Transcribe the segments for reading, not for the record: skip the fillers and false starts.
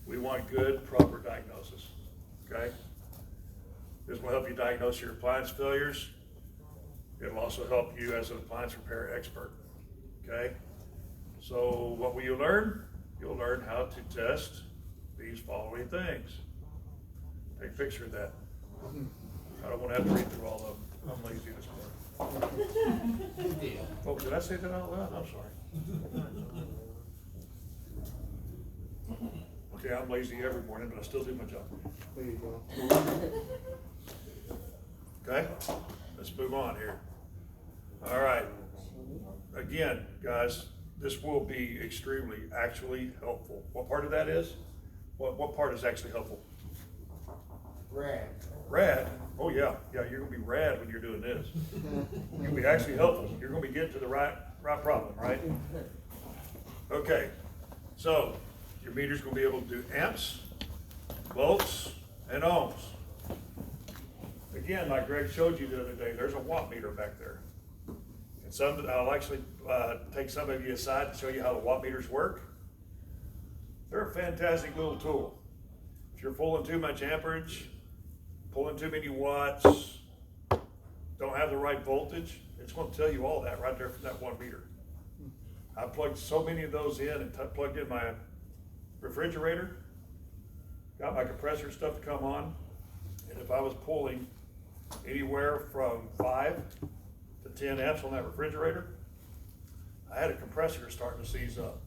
We want good, proper diagnosis, okay? This will help you diagnose your appliance failures. It'll also help you as an appliance repair expert, okay? So what will you learn? You'll learn how to test these following things. Take a picture of that. I don't want to have to read through all of them. I'm lazy this morning. Oh, did I say that out loud? I'm sorry. Okay, I'm lazy every morning, but I still do my job. There you go. Okay, let's move on here. All right. Again, guys, this will be extremely actually helpful. What part of that is? What part is actually helpful? Rad. Rad? Oh yeah, you're gonna be rad when you're doing this. You're gonna be actually helpful. You're gonna be getting to the right problem, right? Okay, so your meter's gonna be able to do amps, volts, and ohms. Again, like Greg showed you the other day, there's a watt meter back there. And I'll actually take some of you aside to show you how the watt meters work. They're a fantastic little tool. If you're pulling too much amperage, pulling too many watts, don't have the right voltage, it's going to tell you all that right there from that 1 meter. I plugged so many of those in and plugged in my refrigerator, got my compressor stuff to come on, and if I was pulling anywhere from 5 to 10 amps on that refrigerator, I had a compressor starting to seize up.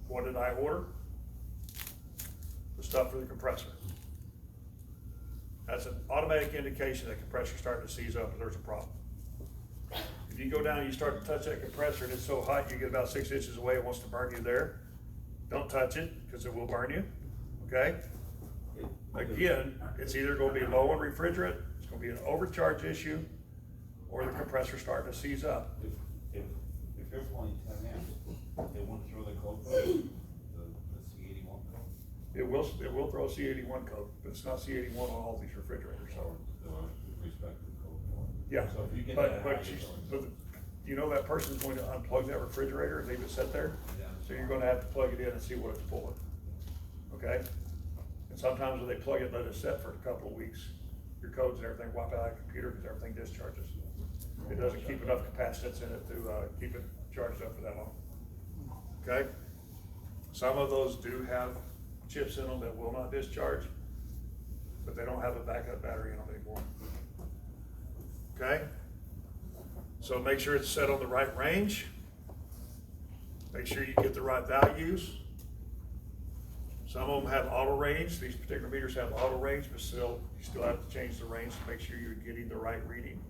What did I order? The stuff for the compressor. That's an automatic indication that compressor's starting to seize up and there's a problem. If you go down and you start to touch that compressor and it's so hot you get about 6 inches away, it wants to burn you there, don't touch it because it will burn you, okay? Again, it's either going to be low in refrigerant, it's going to be an overcharge issue, or the compressor starting to seize up. If there's only 10 amps, they won't throw the code for the C81 code? It will throw a C81 code, but it's not C81 on all these refrigerators, so. The respective code for it. Yeah, So if you get but that, you know that person's going to unplug that refrigerator and leave it sit there? Yeah. So you're gonna have to plug it in and see what it's pulling, okay? And sometimes when they plug it, let it set for a couple of weeks, your codes and everything wipe out of the computer because everything discharges. It doesn't keep enough capacitance in it to keep it charged up for that long, okay? Some of those do have chips in them that will not discharge, but they don't have a backup battery in them anymore, okay? So make sure it's set on the right range. Make sure you get the right values. Some of them have auto range. These particular meters have auto range, but still, you still have to change the range to make sure you're getting the right reading.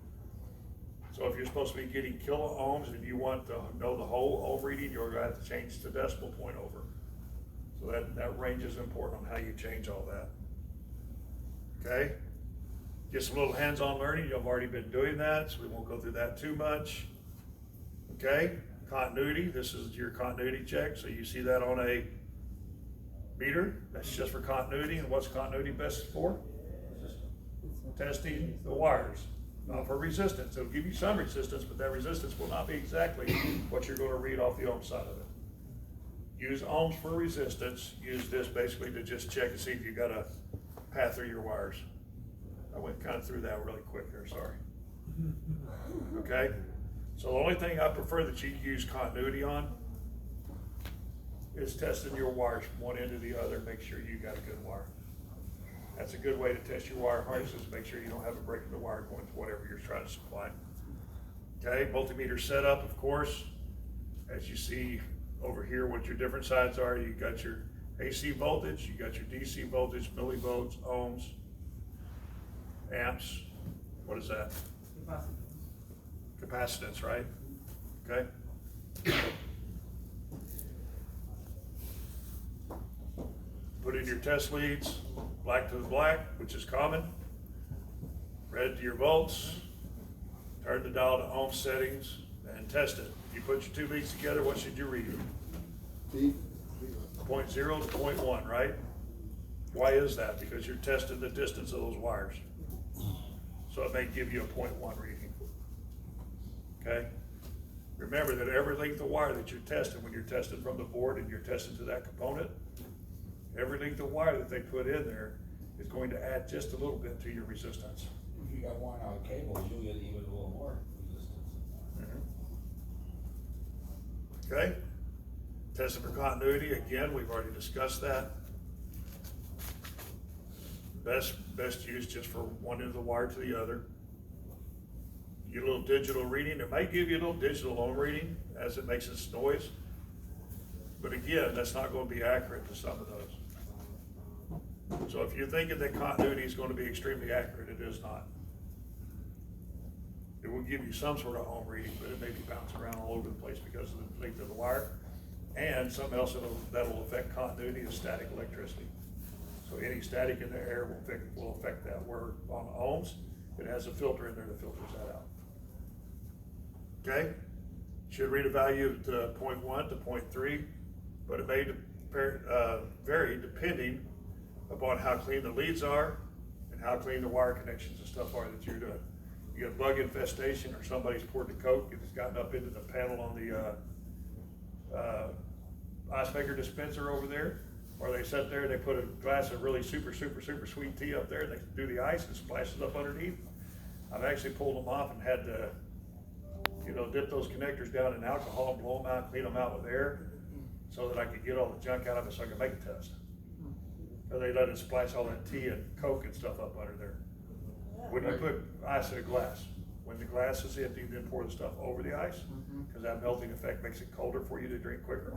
So if you're supposed to be getting kilo ohms and you want to know the whole ohm reading, you're gonna have to change the decimal point over. So that range is important on how you change all that. Okay? Get some little hands-on learning. You've already been doing that, so we won't go through that too much. Okay? Continuity, this is your continuity check. So you see that on a meter, that's just for continuity. And what's continuity best for? Testing the wires, not for resistance. It'll give you some resistance, but that resistance will not be exactly what you're going to read off the ohm side of it. Use ohms for resistance. Use this basically to just check and see if you got a path through your wires. I went kind of through that really quick there, sorry. Okay, so the only thing I prefer that you use continuity on is testing your wires from one end to the other. Make sure you got a good wire. That's a good way to test your wire harnesses. Make sure you don't have a break in the wire going to whatever you're trying to supply. Okay, multimeter setup, of course, as you see over here what your different sides are. You got your AC voltage, you got your DC voltage, millivolts, ohms, amps. What is that? Capacitance, right? Okay. Put in your test leads, black to the black, which is common. Red to your volts. Turn the dial to ohm settings and test it. You put your two leads together, what should you read? 0.0 to 0.1, right? Why is that? Because you're testing the distance of those wires. So it may give you a 0.1 reading. Okay? Remember that every length of wire that you're testing, when you're testing from the board and you're testing to that component, every length of wire that they put in there is going to add just a little bit to your resistance. If you got worn out cables, you'll get even a little more resistance. Okay? Testing for continuity, again, we've already discussed that. Best use just for one end of the wire to the other. Get a little digital reading. It might give you a little digital ohm reading as it makes its noise. But again, that's not going to be accurate to some of those. So if you're thinking that continuity is going to be extremely accurate, it is not. It will give you some sort of ohm reading, but it may be bouncing around all over the place because of the length of the wire. And something else that'll affect continuity is static electricity. So any static in the air will affect that. Where on ohms, it has a filter in there that filters that out. Okay? Should read a value to 0.1 to 0.3, but it may vary depending upon how clean the leads are and how clean the wire connections and stuff are that you're doing. You get a bug infestation or somebody's poured the coke and it's gotten up into the panel on the ice maker dispenser over there, or they sit there and they put a glass of really super sweet tea up there and they do the ice and splashes up underneath. I've actually pulled them off and had to, dip those connectors down in alcohol, blow them out, clean them out with air so that I could get all the junk out of it so I could make a test. Or they let it splash all that tea and coke and stuff up under there. When you put ice in a glass, when the glass is empty, then pour the stuff over the ice, because that melting effect makes it colder for you to drink quicker.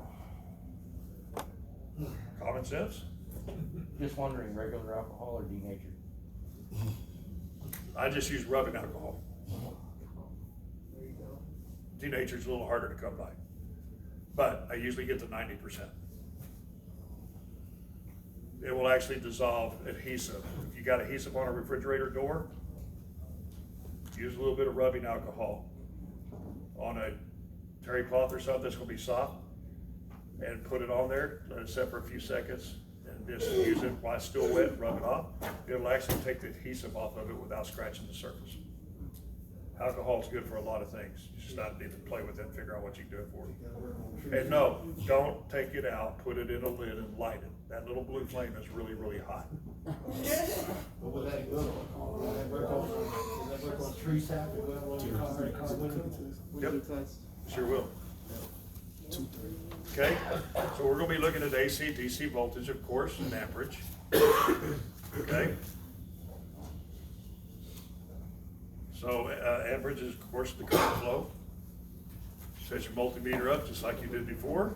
Common sense? Just wondering, regular alcohol or denatured? I just use rubbing alcohol. There you go. Denatured's a little harder to come by, but I usually get to 90%. It will actually dissolve adhesive. If you got adhesive on a refrigerator door, use a little bit of rubbing alcohol on a terry cloth or something that's gonna be soft, and put it on there, let it set for a few seconds, and just use it while it's still wet, rub it off. It'll actually take the adhesive off of it without scratching the surface. Alcohol's good for a lot of things. You just not need to play with it and figure out what you can do it for. And no, don't take it out, put it in a lid and light it. That little blue flame is really, really hot. What would that go? Would that work on tree sap? Would that work on car window? Yep. Sure will. Okay, so we're gonna be looking at AC, DC voltage, of course, and amperage. Okay? So amperage is, of course, the current flow. Set your multimeter up just like you did before.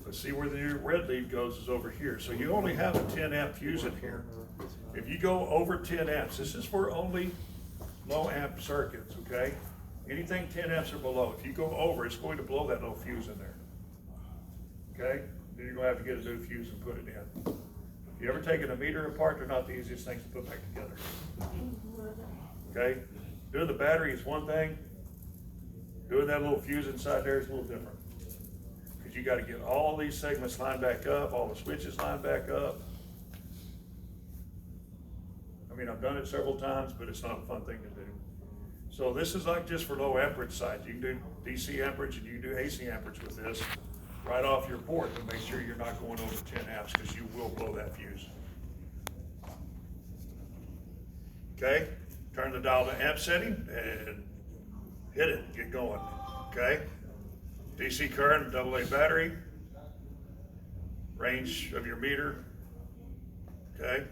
But see where the red lead goes is over here. So you only have a 10 amp fuse in here. If you go over 10 amps, this is for only low amp circuits, okay? Anything 10 amps or below, if you go over, it's going to blow that little fuse in there. Okay? Then you're gonna have to get a new fuse and put it in. If you ever taken a meter apart, they're not the easiest things to put back together. Okay? Doing the battery is one thing. Doing that little fuse inside there is a little different. Because you gotta get all these segments lined back up, all the switches lined back up. I mean, I've done it several times, but it's not a fun thing to do. So this is like just for low amperage side. You can do DC amperage and you can do AC amperage with this right off your port, but make sure you're not going over 10 amps because you will blow that fuse. Okay, turn the dial to amp setting and hit it, get going, okay? DC current, AA battery, range of your meter, okay?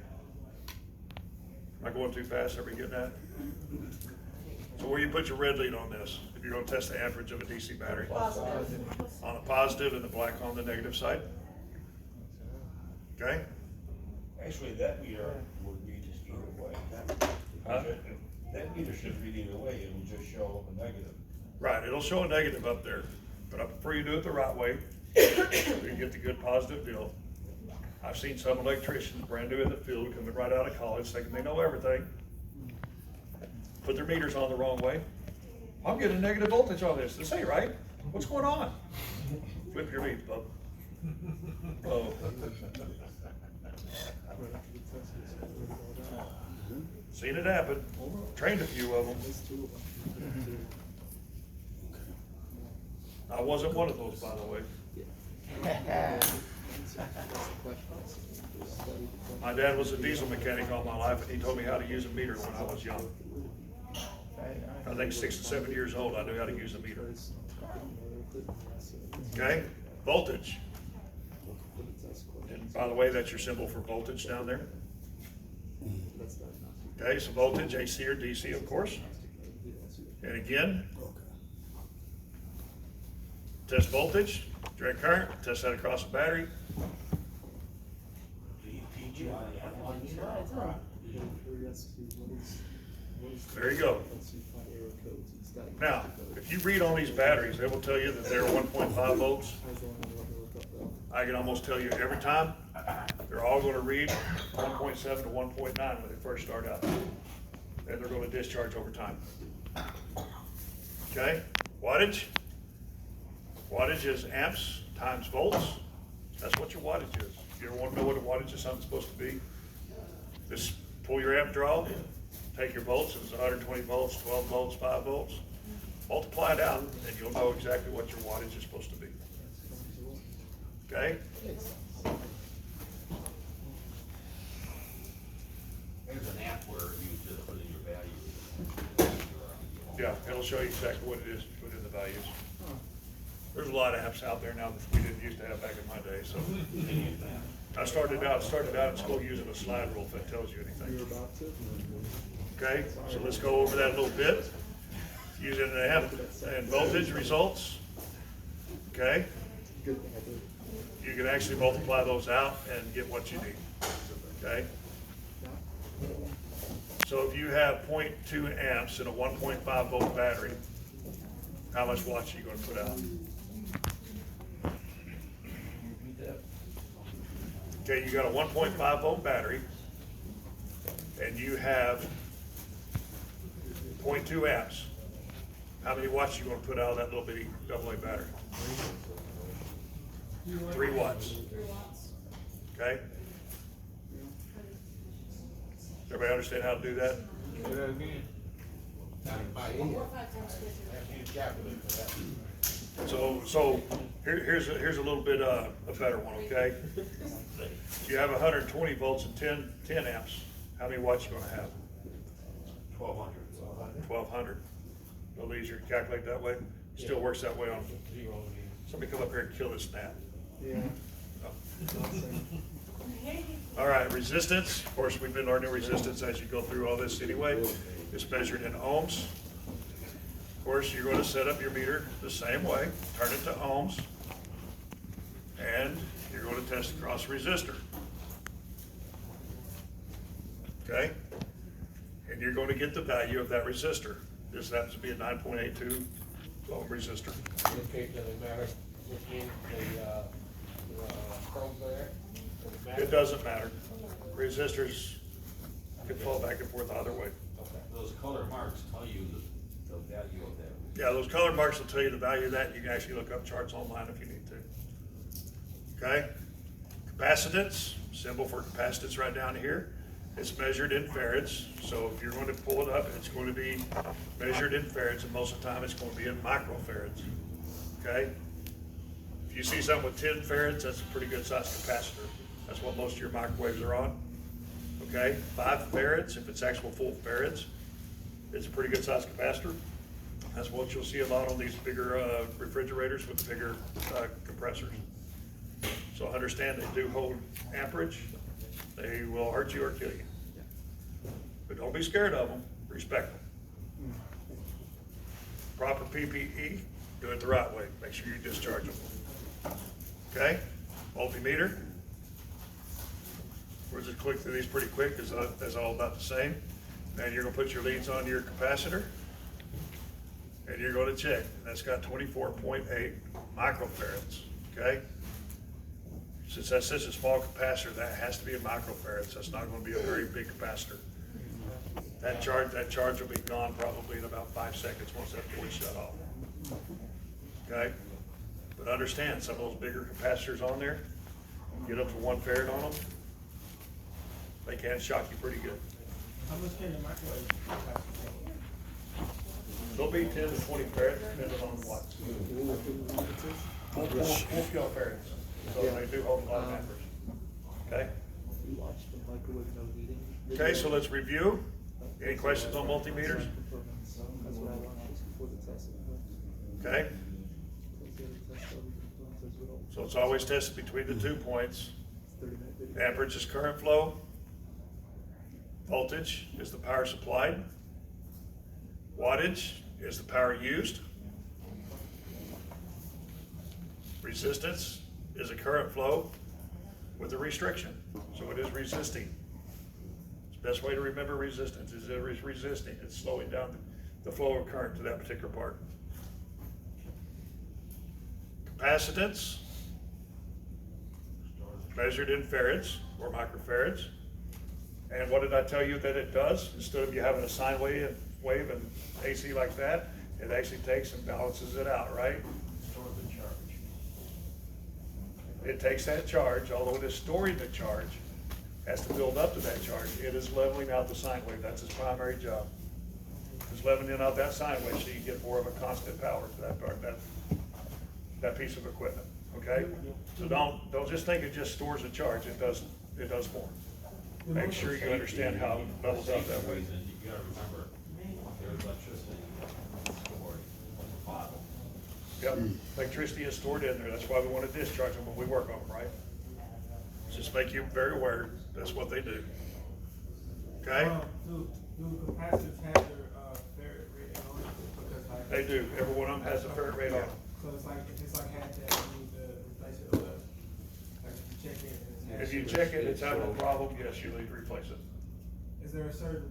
Am I going too fast? Are we getting that? So where you put your red lead on this, if you're gonna test the amperage of a DC battery? Positive. On the positive and the black on the negative side. Okay? Actually, that meter would read either way. Huh? That meter should read either way, it will just show a negative. Right, it'll show a negative up there, but I prefer you do it the right way, so you get the good positive deal. I've seen some electricians, brand new in the field, coming right out of college, thinking they know everything, put their meters on the wrong way. I'm getting a negative voltage on this. This ain't right. What's going on? Flip your leads, bub. Oh. Seen it happen. Trained a few of them. I wasn't one of those, by the way. My dad was a diesel mechanic all my life, and he told me how to use a meter when I was young. I think 6 or 7 years old, I knew how to use a meter. Okay, voltage. And by the way, that's your symbol for voltage down there. Okay, so voltage, AC or DC, of course. And again, test voltage, direct current, test that across the battery. There you go. Now, if you read on these batteries, they will tell you that they're 1.5 volts. I can almost tell you every time, they're all going to read 1.7 to 1.9 when they first start out. And they're going to discharge over time. Okay, wattage. Wattage is amps times volts. That's what your wattage is. If you ever want to know what a wattage of something's supposed to be, just pull your amp draw, take your volts, if it's 120 volts, 12 volts, 5 volts, multiply it out, and you'll know exactly what your wattage is supposed to be. Okay? There's an app where you just put in your values. Yeah, it'll show you exactly what it is to put in the values. There's a lot of apps out there now that we didn't used to have back in my day, so. I started out in school using a slide rule, if that tells you anything. Okay, so let's go over that a little bit. Using an amp and voltage results. Okay? You can actually multiply those out and get what you need. Okay? So if you have 0.2 amps in a 1.5 volt battery, how much watts are you going to put out? Okay, you got a 1.5 volt battery, and you have 0.2 amps. How many watts are you going to put out of that little bitty AA battery? 3 watts. Okay? Everybody understand how to do that? So here's a little bit a better one, okay? You have 120 volts and 10 amps. How many watts you gonna have? 1,200. 1,200. A little easier to calculate that way. Still works that way on. Somebody come up here and kill this snap. Yeah. All right, resistance. Of course, we've been learning resistance as you go through all this anyway. It's measured in ohms. Of course, you're going to set up your meter the same way, turn it to ohms, and you're going to test across a resistor. Okay? And you're going to get the value of that resistor. This happens to be a 9.82 ohm resistor. In this case, does it matter which means the probe there? Does it matter? It doesn't matter. Resistors can fall back and forth either way. Those color marks tell you the value of that. Yeah, those color marks will tell you the value of that. You can actually look up charts online if you need to. Okay? Capacitance, symbol for capacitance right down here. It's measured in farads. So if you're going to pull it up, it's going to be measured in farads, and most of the time it's going to be in microfarads. Okay? If you see something with 10 farads, that's a pretty good sized capacitor. That's what most of your microwaves are on. Okay? 5 farads, if it's actual full farads, it's a pretty good sized capacitor. That's what you'll see a lot on these bigger refrigerators with the bigger compressors. So understand they do hold amperage. They will hurt you or kill you. But don't be scared of them, respect them. Proper PPE, do it the right way. Make sure you discharge them. Okay? Multimeter. We'll just click through these pretty quick because that's all about the same. Then you're going to put your leads on your capacitor, and you're going to check. That's got 24.8 microfarads, okay? Since that's such a small capacitor, that has to be a microfarads. That's not going to be a very big capacitor. That charge will be gone probably in about 5 seconds once that board's shut off. Okay? But understand, some of those bigger capacitors on there, get up to 1 farad on them, they can shock you pretty good. How much can the microwave capacity? They'll be 10 to 20 farads depending on the watts. Full scale farads. So they do hold a lot of amperage. Okay? You watched the microwave no heating. Okay, so let's review. Any questions on multimeters? That's what I want to ask before the test. Okay? So it's always tested between the 2 points. Amperage is current flow. Voltage is the power supplied. Wattage is the power used. Resistance is a current flow with a restriction, so it is resisting. The best way to remember resistance is it is resisting. It's slowing down the flow of current to that particular part. Capacitance, measured in farads or microfarads. And what did I tell you that it does? Instead of you having a sine wave and AC like that, it actually takes and balances it out, right? Store the charge. It takes that charge, although it is storing the charge, has to build up to that charge. It is leveling out the sine wave. That's its primary job. It's leveling out that sine wave so you get more of a constant power to that part, that piece of equipment, okay? So don't just think it just stores a charge. It does more. Make sure you understand how it levels out that way. Reason, you gotta remember, there's electricity stored in the bottle. Yep, electricity is stored in there. That's why we want to discharge them when we work on them, right? Just make you very aware, that's what they do. Okay? Do capacitors have their, ferret rating on it? Because like. They do. Every one of them has a ferret rate on it. So it's like, if it's like half that, you need to replace it, or like if you check it and it's half. If you check it, it's having a problem, yes, you need to replace it. Is there a certain